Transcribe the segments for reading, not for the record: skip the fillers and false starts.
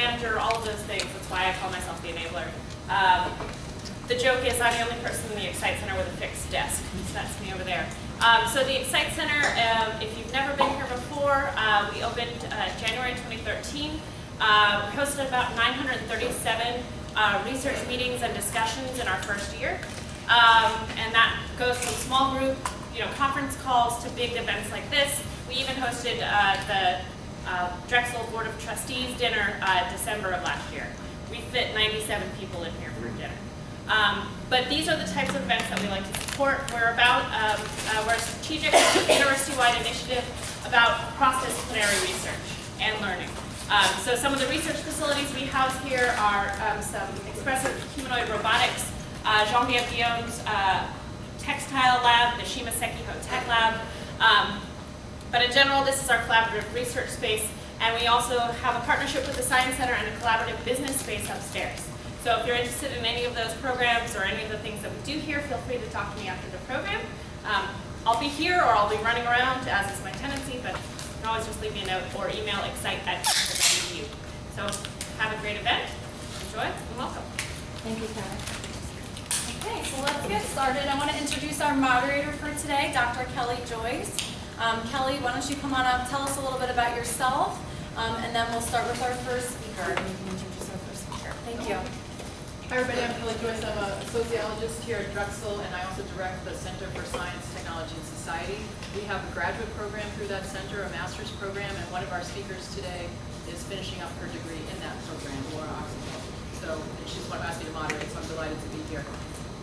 manager, all of those things. That's why I call myself the enabler. The joke is I'm the only person in the Excite Center with a fixed desk. So that's me over there. So the Excite Center, if you've never been here before, we opened January 2013. We hosted about 937 research meetings and discussions in our first year. And that goes from small group, conference calls to big events like this. We even hosted the Drexel Board of Trustees dinner December of last year. We fit 97 people in here for dinner. But these are the types of events that we like to support. We're a strategic university-wide initiative about cross-disciplinary research and learning. So some of the research facilities we house here are some expressive humanoid robotics, Jean-Pierre Guillaume's textile lab, the Shima Sekiho Tech Lab. But in general, this is our collaborative research space, and we also have a partnership with the Science Center and a collaborative business space upstairs. So if you're interested in any of those programs or any of the things that we do here, feel free to talk to me after the program. I'll be here or I'll be running around, as is my tendency, but you can always just leave me a note or email excite@drexel.edu. So have a great event, enjoy, and welcome. Thank you, Karen. Okay, so let's get started. I want to introduce our moderator for today, Dr. Kelly Joyce. Kelly, why don't you come on up, tell us a little bit about yourself, and then we'll start with our first speaker. And you can introduce our first speaker. Thank you. Hi everybody, I'm Kelly Joyce. I'm a sociologist here at Drexel, and I also direct the Center for Science, Technology, and Society. We have a graduate program through that center, a master's program, and one of our speakers today is finishing up her degree in that program, Nora Oxenfeld. So she's asked me to moderate, so I'm delighted to be here.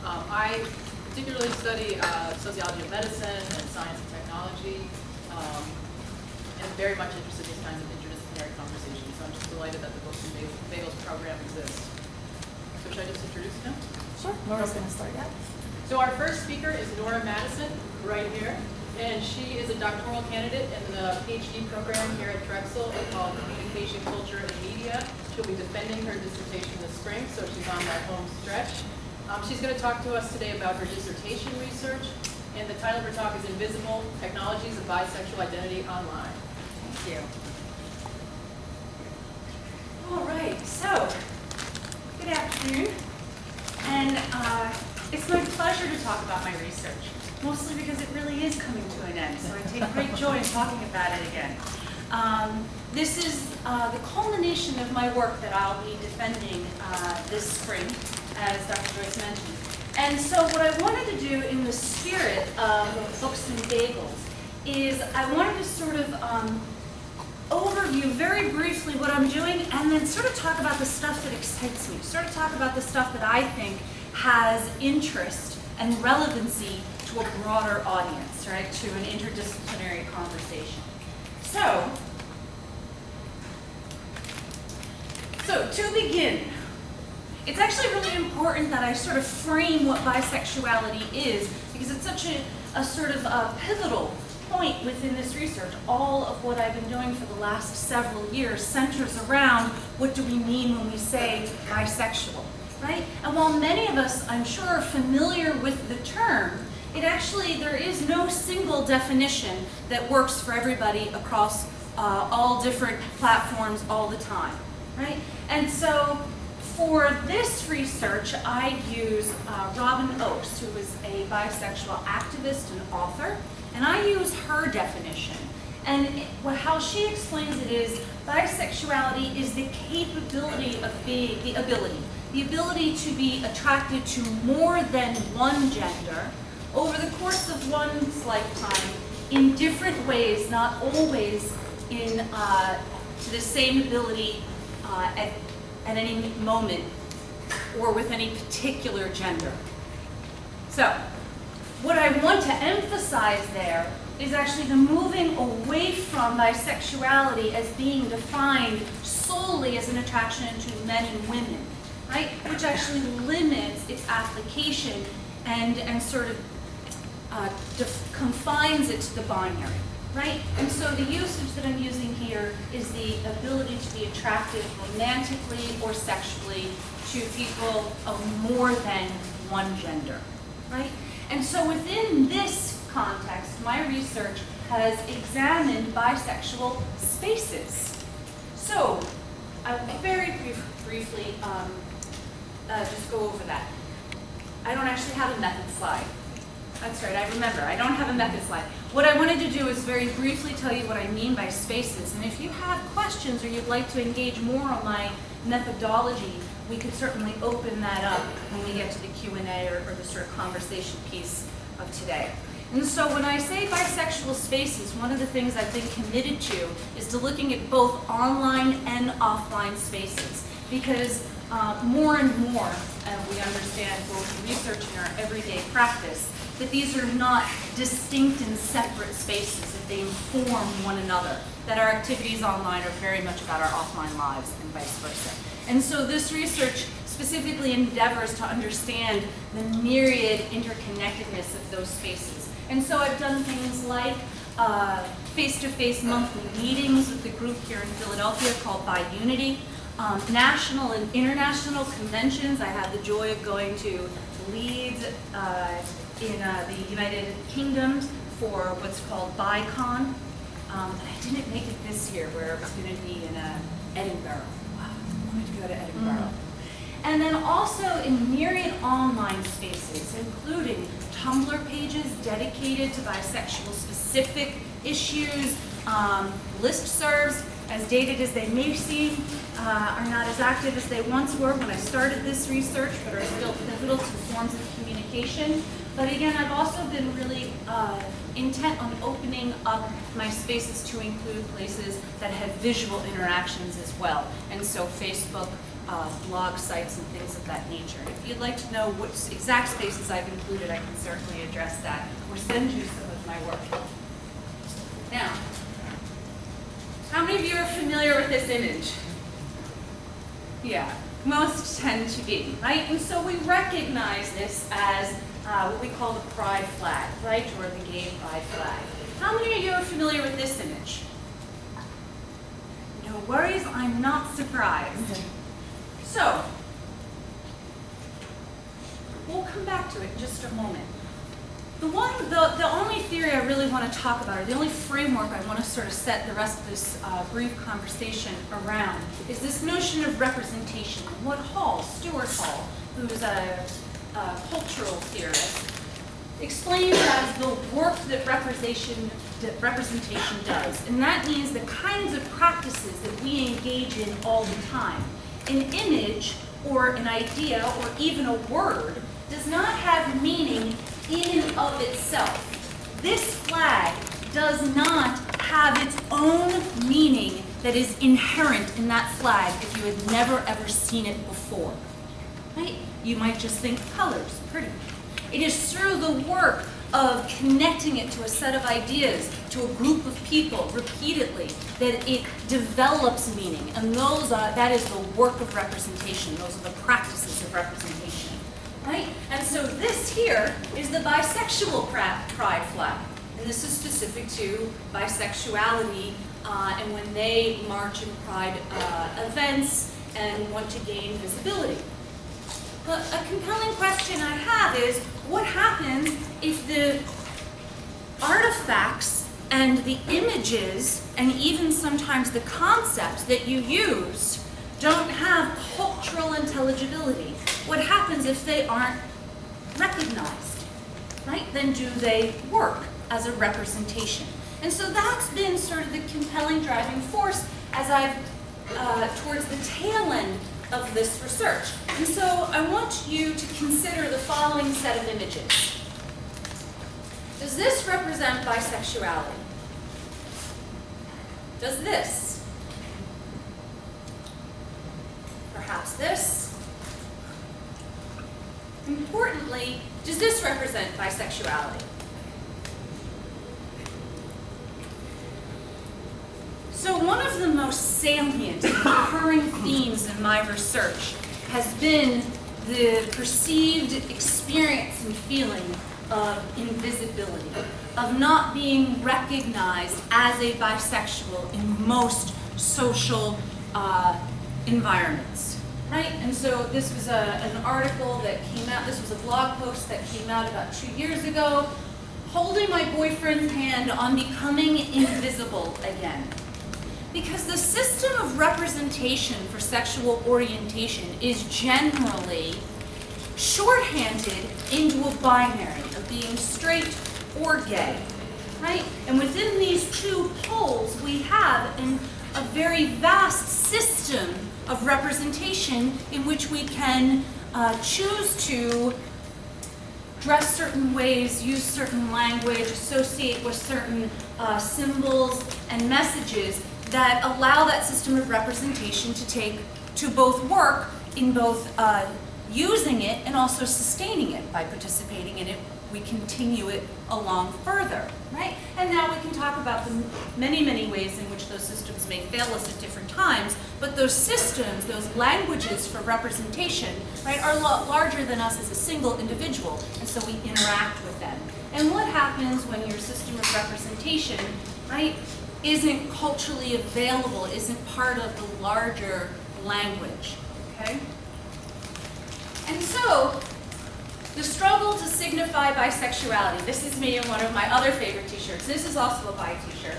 I particularly study sociology of medicine and science and technology, and very much interested in these kinds of interdisciplinary conversations. So I'm just delighted that the Books Bagels program exists. So should I just introduce now? Sure. Nora's going to start, yeah. So our first speaker is Nora Madison, right here. And she is a doctoral candidate in the PhD program here at Drexel called Communication, Culture, and Media. She'll be defending her dissertation this spring, so she's on that home stretch. She's going to talk to us today about her dissertation research, and the title of her talk is Invisible Technologies of Bisexual Identity Online. Thank you. All right, so good afternoon, and it's my pleasure to talk about my research, mostly because it really is coming to an end, so I take great joy in talking about it again. This is the culmination of my work that I'll be defending this spring, as Dr. Joyce mentioned. And so what I wanted to do in the spirit of Books and Bagels is I wanted to sort of overview very briefly what I'm doing and then sort of talk about the stuff that excites me, sort of talk about the stuff that I think has interest and relevancy to a broader audience, right, to an interdisciplinary conversation. So to begin, it's actually really important that I sort of frame what bisexuality is, because it's such a sort of a pivotal point within this research. All of what I've been doing for the last several years centers around what do we mean when we say bisexual, right? And while many of us, I'm sure, are familiar with the term, there is no single definition that works for everybody across all different platforms all the time, right? And so for this research, I use Robin Oakes, who is a bisexual activist and author, and I use her definition. And how she explains it is, bisexuality is the capability of being, the ability to be attracted to more than one gender over the course of one's lifetime in different ways, not always to the same ability at any moment or with any particular gender. So what I want to emphasize there is actually the moving away from bisexuality as being defined solely as an attraction to men and women, right? Which actually limits its application and sort of confines it to the binary, right? And so the usage that I'm using here is the ability to be attracted romantically or sexually to people of more than one gender, right? And so within this context, my research has examined bisexual spaces. So a very briefly just go over that. I don't actually have a method slide. That's right, I remember, I don't have a method slide. What I wanted to do is very briefly tell you what I mean by spaces, and if you have questions or you'd like to engage more on my methodology, we could certainly open that up when we get to the Q&A or the sort of conversation piece of today. And so when I say bisexual spaces, one of the things I've been committed to is to looking at both online and offline spaces, because more and more we understand both in research and our everyday practice that these are not distinct and separate spaces, that they inform one another, that our activities online are very much about our offline lives and vice versa. And so this research specifically endeavors to understand the myriad interconnectedness of those spaces. And so I've done things like face-to-face monthly meetings with the group here in Philadelphia called By Unity, national and international conventions. I had the joy of going to Leeds in the United Kingdom for what's called BICON. And I didn't make it this year where it was going to be in Edinburgh. Wow, I wanted to go to Edinburgh. And then also in myriad online spaces, including Tumblr pages dedicated to bisexual specific issues, listservs, as dated as they may seem, are not as active as they once were when I started this research, but are still pivotal to forms of communication. But again, I've also been really intent on opening up my spaces to include places that have visual interactions as well. And so Facebook, blog sites, and things of that nature. If you'd like to know which exact spaces I've included, I can certainly address that or send you some of my work. Now, how many of you are familiar with this image? Yeah, most tend to be, right? And so we recognize this as what we call the pride flag, right? Or the gay pride flag. How many of you are familiar with this image? No worries, I'm not surprised. So, we'll come back to it in just a moment. The only theory I really want to talk about, or the only framework I want to sort of set the rest of this brief conversation around, is this notion of representation. What Hall, Stuart Hall, who's a cultural theorist, explains as the work that representation does. And that means the kinds of practices that we engage in all the time. An image, or an idea, or even a word, does not have meaning in and of itself. This flag does not have its own meaning that is inherent in that flag if you had never ever seen it before. Right? You might just think colors, pretty. It is through the work of connecting it to a set of ideas, to a group of people repeatedly, that it develops meaning. And that is the work of representation. Those are the practices of representation. Right? And so this here is the bisexual pride flag. And this is specific to bisexuality and when they march in pride events and want to gain visibility. But a compelling question I have is, what happens if the artifacts and the images and even sometimes the concepts that you use don't have cultural intelligibility? What happens if they aren't recognized, right? Then do they work as a representation? And so that's been sort of the compelling driving force as I've, towards the tail end of this research. And so I want you to consider the following set of images. Does this represent bisexuality? Does this? Perhaps this? Importantly, does this represent bisexuality? So one of the most salient and recurring themes in my research has been the perceived experience and feeling of invisibility, of not being recognized as a bisexual in most social environments, right? And so this was an article that came out, this was a blog post that came out about 2 years ago, holding my boyfriend's hand on becoming invisible again. Because the system of representation for sexual orientation is generally shorthanded into a binary of being straight or gay, right? And within these two poles, we have a very vast system of representation in which we can choose to dress certain ways, use certain language, associate with certain symbols and messages that allow that system of representation to both work in both using it and also sustaining it. By participating in it, we continue it along further, right? And now we can talk about the many, many ways in which those systems may fail us at different times, but those systems, those languages for representation, right, are a lot larger than us as a single individual, and so we interact with them. And what happens when your system of representation, right, isn't culturally available, isn't part of the larger language, okay? And so, the struggle to signify bisexuality. This is me in one of my other favorite t-shirts. This is also a bi t-shirt.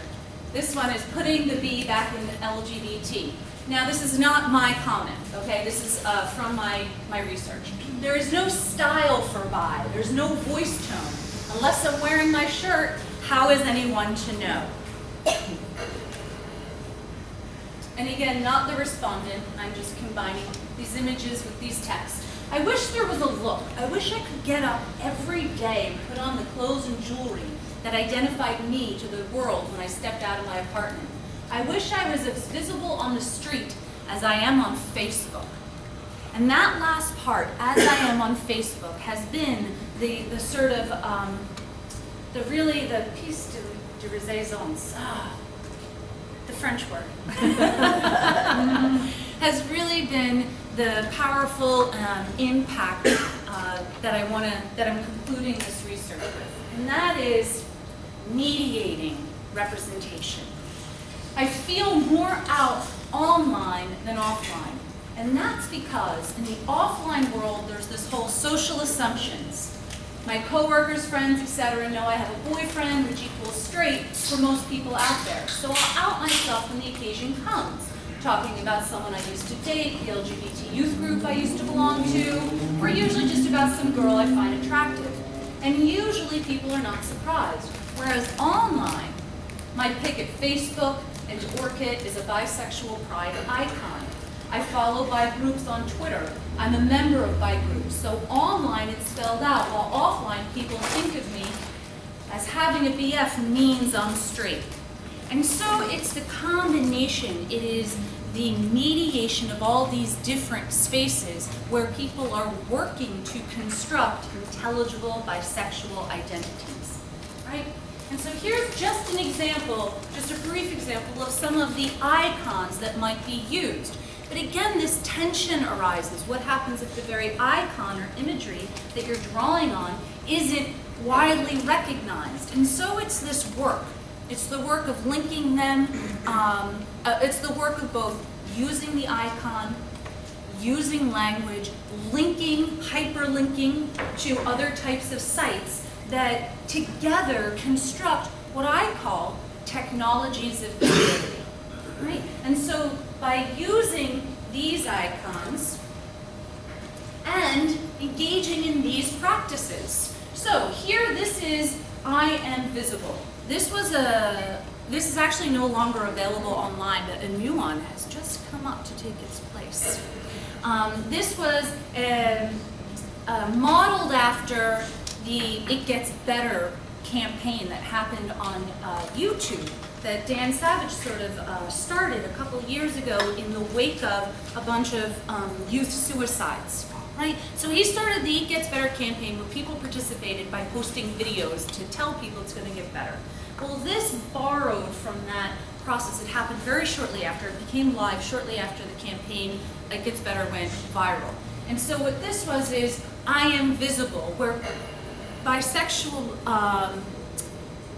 This one is putting the B back in LGBT. Now, this is not my comment, okay? This is from my research. There is no style for bi. There's no voice tone. Unless I'm wearing my shirt, how is anyone to know? And again, not the respondent. I'm just combining these images with these texts. I wish there was a look. I wish I could get up every day and put on the clothes and jewelry that identified me to the world when I stepped out of my apartment. I wish I was as visible on the street as I am on Facebook. And that last part, as I am on Facebook, has been the sort of, the piece de resistance, the French word, has really been the powerful impact that I'm concluding this research with, and that is mediating representation. I feel more out online than offline, and that's because in the offline world there's this whole social assumptions. My coworkers, friends, etc. know I have a boyfriend, which equals straight for most people out there. So I'll out myself when the occasion comes, talking about someone I used to date, the LGBT youth group I used to belong to, or usually just about some girl I find attractive. And usually people are not surprised. Whereas online, my pic at Facebook and Orchid is a bisexual pride icon. I follow bi groups on Twitter. I'm a member of bi groups. So online it's spelled out, while offline people think of me as having a BF means I'm straight. And so it's the combination, it is the mediation of all these different spaces where people are working to construct intelligible bisexual identities, right? And so here's just an example, just a brief example of some of the icons that might be used. But again, this tension arises. What happens if the very icon or imagery that you're drawing on isn't widely recognized? And so it's this work. It's the work of linking them. It's the work of both using the icon, using language, linking, hyperlinking to other types of sites that together construct what I call technologies of visibility, right? And so by using these icons and engaging in these practices. So here, this is I am visible. This is actually no longer available online, but a new one has just come up to take its place. This was modeled after the It Gets Better campaign that happened on YouTube that Dan Savage sort of started a couple years ago in the wake of a bunch of youth suicides. Right? So he started the It Gets Better campaign where people participated by posting videos to tell people it's going to get better. Well, this borrowed from that process. It happened very shortly after. It became live shortly after the campaign It Gets Better went viral. And so what this was is I am visible, where bisexual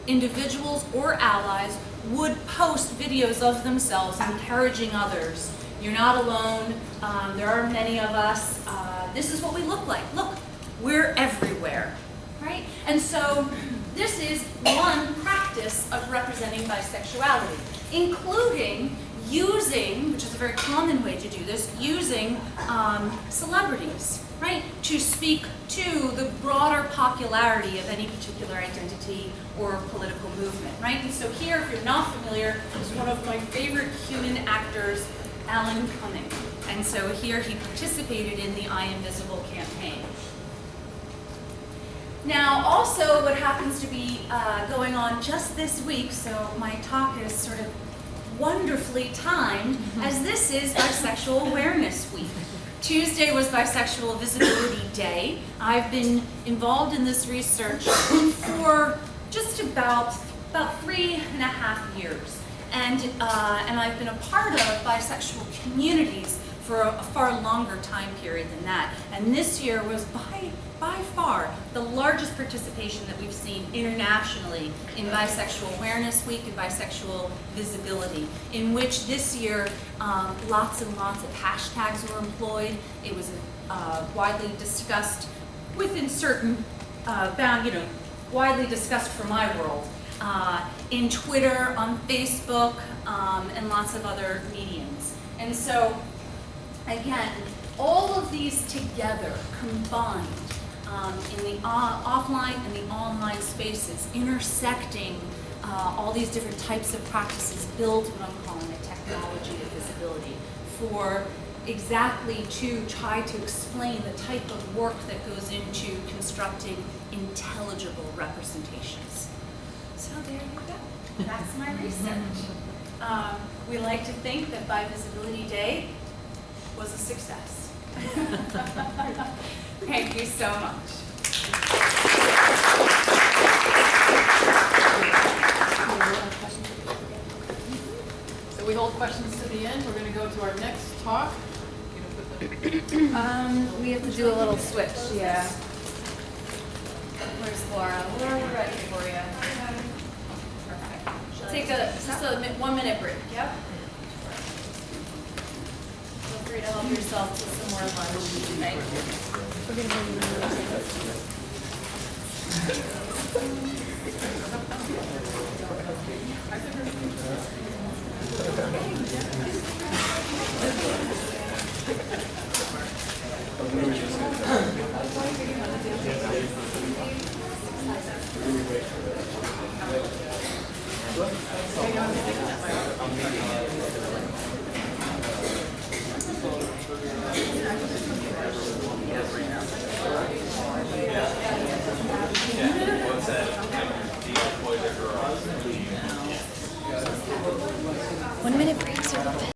individuals or allies would post videos of themselves encouraging others. You're not alone. There are many of us. This is what we look like. Look, we're everywhere, right? And so this is one practice of representing bisexuality, including using, which is a very common way to do this, using celebrities, right, to speak to the broader popularity of any particular identity or political movement, right? And so here, if you're not familiar, is one of my favorite human actors, Alan Cumming. And so here he participated in the I Am Visible campaign. Now, also what happens to be going on just this week, so my talk is sort of wonderfully timed, as this is Bisexual Awareness Week. Tuesday was Bisexual Visibility Day. I've been involved in this research for just about 3.5 years. And I've been a part of bisexual communities for a far longer time period than that. And this year was by far the largest participation that we've seen internationally in Bisexual Awareness Week and Bisexual Visibility, in which this year lots and lots of hashtags were employed. It was widely discussed within certain widely discussed for my world, in Twitter, on Facebook, and lots of other mediums. And so, again, all of these together, combined, in the offline and the online spaces, intersecting all these different types of practices, build what I'm calling a technology of visibility for exactly to try to explain the type of work that goes into constructing intelligible representations. So there you go. That's my research. We like to think that Visibility Day was a success. Thank you so much. So we hold questions to the end. We're going to go to our next talk. We have to do a little switch, yeah. Where's Laura? Laura, we're ready for you. Perfect. Take just a 1 minute break, yep? Feel free to help yourself to some more lunch. Thank you.